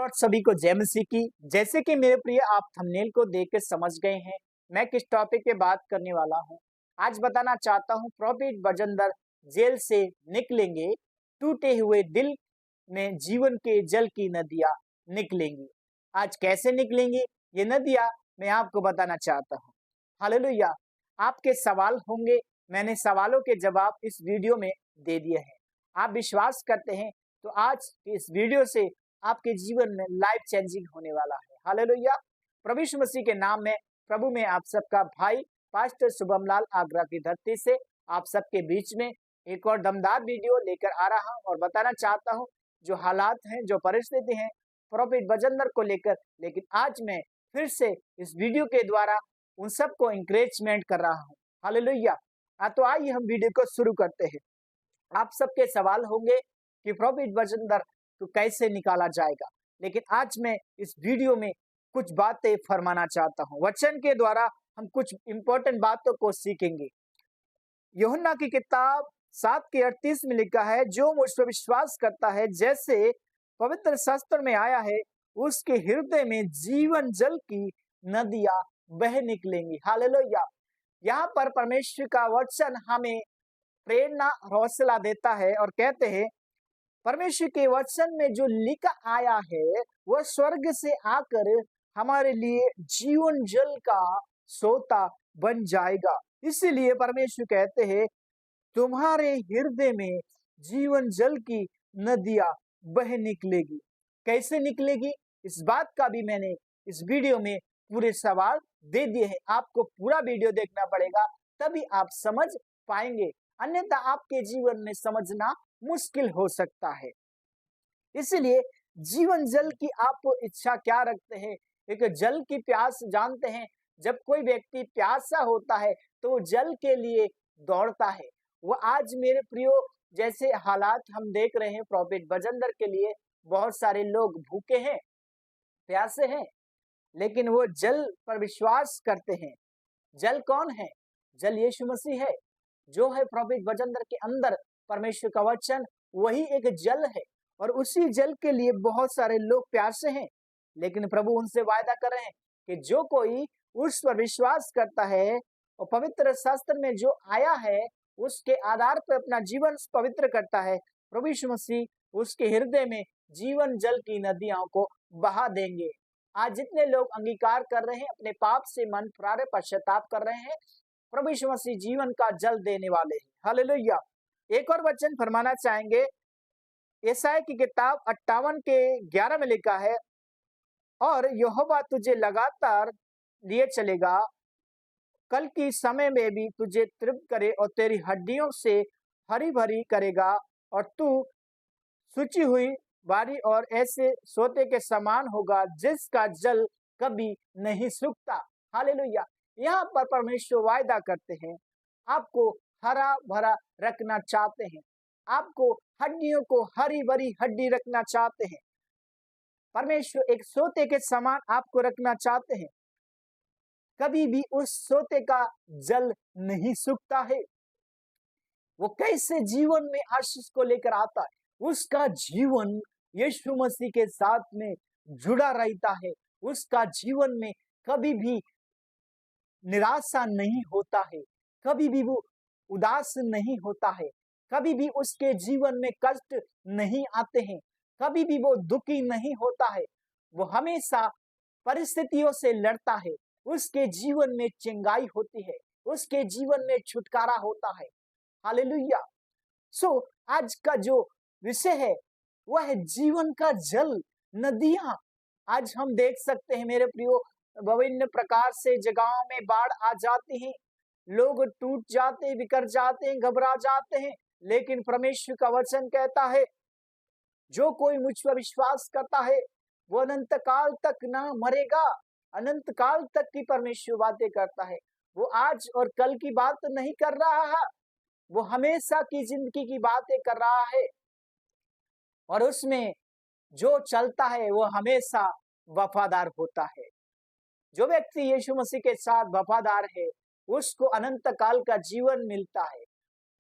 और सभी को जय मसीह की। जैसे कि मेरे प्रिय आप थंबनेल को देख के समझ गए हैं मैं किस टॉपिक पे बात करने वाला हूँ। आज बताना चाहता हूँ प्रॉफिट बजंदर जेल से निकलेंगे, टूटे हुए दिल में जीवन के जल की नदियां निकलेंगी। आज कैसे निकलेंगी ये नदियां मैं आपको बताना चाहता हूँ। हालेलुया। आपके सवाल होंगे, मैंने सवालों के जवाब इस वीडियो में दे दिए हैं। आप विश्वास करते हैं तो आज इस वीडियो से आपके जीवन में लाइफ चेंजिंग होने वाला है। हालेलुया। प्रभु यीशु मसीह के नाम में प्रभु में आप सबका भाई पास्टर शुभम लाल आगरा की धरती से आप सबके बीच में एक और दमदार वीडियो लेकर आ रहा हूं और बताना चाहता हूं जो हालात हैं, जो परिस्थिति हैं प्रॉफिट बजंदर को लेकर। लेकिन आज मैं फिर से इस वीडियो के द्वारा उन सबको इंकरेजमेंट कर रहा हूं। हालेलुया। तो आइए हम वीडियो को शुरू करते हैं। आप सबके सवाल होंगे कि प्रॉफिट बजंदर तो कैसे निकाला जाएगा, लेकिन आज मैं इस वीडियो में कुछ बातें फरमाना चाहता हूं। वचन के द्वारा हम कुछ इंपॉर्टेंट बातों को सीखेंगे। यूहन्ना की किताब 7:38 में लिखा है, जो मुझ पर विश्वास करता है जैसे पवित्र शास्त्र में आया है, उसके हृदय में जीवन जल की नदियां बह निकलेंगी। हालेलुया। यहाँ पर परमेश्वर का वचन हमें प्रेरणा और हौसला देता है और कहते हैं परमेश्वर के वचन में जो लिखा आया है वह स्वर्ग से आकर हमारे लिए जीवन जल का सोता बन जाएगा। इसीलिए परमेश्वर कहते हैं तुम्हारे हृदय में जीवन जल की नदियां बह निकलेगी। कैसे निकलेगी इस बात का भी मैंने इस वीडियो में पूरे सवाल दे दिए हैं। आपको पूरा वीडियो देखना पड़ेगा तभी आप समझ पाएंगे, अन्यथा आपके जीवन में समझना मुश्किल हो सकता है। इसलिए जीवन जल की आप इच्छा क्या रखते हैं? एक जल की प्यास जानते हैं, जब कोई व्यक्ति प्यासा होता है तो वो जल के लिए दौड़ता है। वो आज मेरे प्रियो जैसे हालात हम देख रहे हैं प्रॉफिट बजंदर के लिए, बहुत सारे लोग भूखे हैं, प्यासे हैं, लेकिन वो जल पर विश्वास करते हैं। जल कौन है? जल यीशु मसीह है जो है प्रॉफिट बजंदर के अंदर। परमेश्वर का वचन वही एक जल है और उसी जल के लिए बहुत सारे लोग प्यासे हैं, लेकिन प्रभु उनसे वायदा कर रहे हैं कि जो कोई उस पर विश्वास करता है और पवित्र शास्त्र में जो आया है उसके आधार पर अपना जीवन पवित्र करता है, प्रभु यीशु मसीह उसके हृदय में जीवन जल की नदियों को बहा देंगे। आज जितने लोग अंगीकार कर रहे हैं, अपने पाप से मन फुरारे पश्चाताप कर रहे हैं, प्रभु यीशु मसीह जीवन का जल देने वाले हैं। हालेलुया। एक और वचन फरमाना चाहेंगे, यशायाह की किताब 58:11 में लिखा है, और यहोवा तुझे लगातार लिए चलेगा, कल की समय में भी तुझे तृप्त करे और तेरी हड्डियों से हरी भरी करेगा, और तू सूची हुई बारी और ऐसे सोते के समान होगा जिसका जल कभी नहीं सूखता। हालेलुया। यहाँ पर परमेश्वर वायदा करते हैं, आपको हरा भरा रखना चाहते हैं, आपको हड्डियों को हरी भरी हड्डी रखना चाहते हैं। परमेश्वर एक सोते के समान आपको रखना चाहते हैं, कभी भी उस सोते का जल नहीं सूखता है। वो कैसे जीवन में आशीष को लेकर आता है? उसका जीवन यीशु मसीह के साथ में जुड़ा रहता है। उसका जीवन में कभी भी निराशा नहीं होता है, कभी भी वो उदास नहीं होता है, कभी भी उसके जीवन में कष्ट नहीं आते हैं, कभी भी वो दुखी नहीं होता है। वो हमेशा परिस्थितियों से लड़ता है, उसके जीवन में चंगाई होती है, उसके जीवन में छुटकारा होता है। हालेलुया। आज का जो विषय है वह है जीवन का जल, नदियां। आज हम देख सकते हैं मेरे प्रियो, विभिन्न प्रकार से जगहों में बाढ़ आ जाती है, लोग टूट जाते हैं, बिखर जाते हैं, घबरा जाते हैं, लेकिन परमेश्वर का वचन कहता है जो कोई मुझ पर विश्वास करता है वो अनंत काल तक ना मरेगा। अनंत काल तक की परमेश्वर बातें करता है। वो आज और कल की बात नहीं कर रहा है, वो हमेशा की जिंदगी की बातें कर रहा है, और उसमें जो चलता है वो हमेशा वफादार होता है। जो व्यक्ति यीशु मसीह के साथ वफादार है उसको अनंत काल का जीवन मिलता है।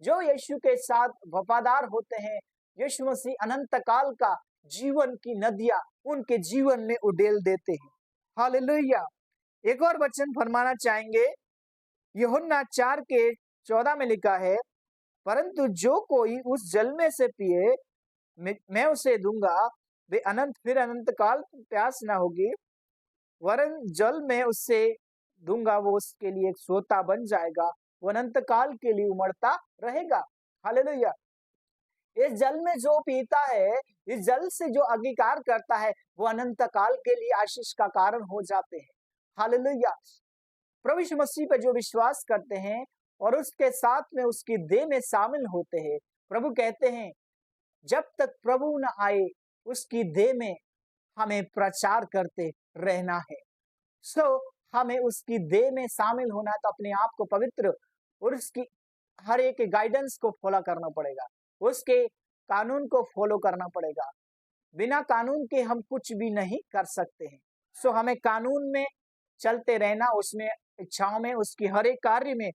जो यीशु के साथ वफादार होते हैं, यीशु मसीह अनंत काल का जीवन की नदियां उनके जीवन में उडेल देते हैं। हालेलुया। एक और वचन फरमाना चाहेंगे, यूहन्ना 4 के 14 में लिखा है, परंतु जो कोई उस जल में से पिए, मैं उसे दूंगा, वे अनंत काल प्यास ना होगी, वरन जल में उससे दूंगा, वो उसके लिए एक सोता बन जाएगा, वो अनंत काल के लिए उमड़ता रहेगा। हालेलुया। इस जल में जो पीता है, इस जल से जो अंगीकार करता है, वो अनंत काल के लिए आशीष का कारण हो जाते हैं। हालेलुया। प्रभु यीशु मसीह पर जो विश्वास करते हैं और उसके साथ में उसकी देह में शामिल होते हैं, प्रभु कहते हैं जब तक प्रभु न आए उसकी देह में हमें प्रचार करते रहना है। हमें उसकी देह में शामिल होना है तो अपने आप को पवित्र और उसकी हर एक गाइडेंस को फॉलो करना पड़ेगा, उसके कानून को फॉलो करना पड़ेगा। बिना कानून के हम कुछ भी नहीं कर सकते हैं। हमें कानून में चलते रहना, उसमें इच्छाओं में, उसकी हर एक कार्य में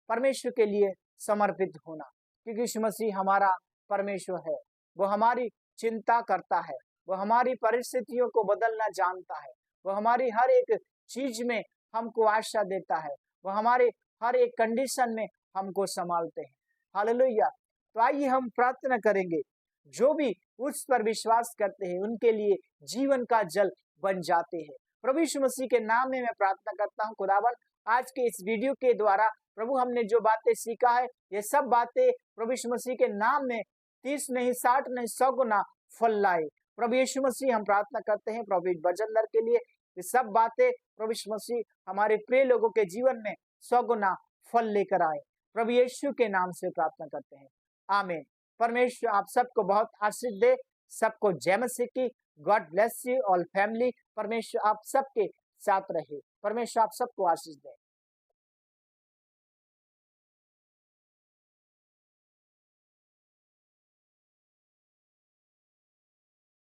परमेश्वर के लिए समर्पित होना, क्योंकि यीशु मसीह हमारा परमेश्वर है। वो हमारी चिंता करता है, वो हमारी परिस्थितियों को बदलना जानता है, वो हमारी हर एक चीज में हमको आशा देता है, वो हमारे हर एक कंडीशन में हमको संभालते हैं। हालेलुया। तो आइए हम प्रार्थना करेंगे, जो भी उस पर विश्वास करते हैं उनके लिए जीवन का जल बन जाते हैं। प्रभु यीशु मसीह के नाम में मैं प्रार्थना करता हूँ। खुदावन, आज के इस वीडियो के द्वारा प्रभु हमने जो बातें सीखा है, ये सब बातें प्रभु यीशु मसीह के नाम में 30 नहीं, 60 नहीं, 100 गुना फल लाए। प्रभु यीशु मसीह हम प्रार्थना करते हैं प्रभु वचनधर के लिए, ये सब बातें प्रभु यीशु मसीह हमारे प्रिय लोगों के जीवन में 100 गुना फल लेकर आए। प्रभु यीशु के नाम से प्रार्थना करते हैं, आमीन। परमेश्वर आप सबको बहुत आशीष दे, सबको जय मसीह की। God bless you all family. परमेश्वर आप सबके साथ रहे, परमेश्वर आप सबको आशीष दे।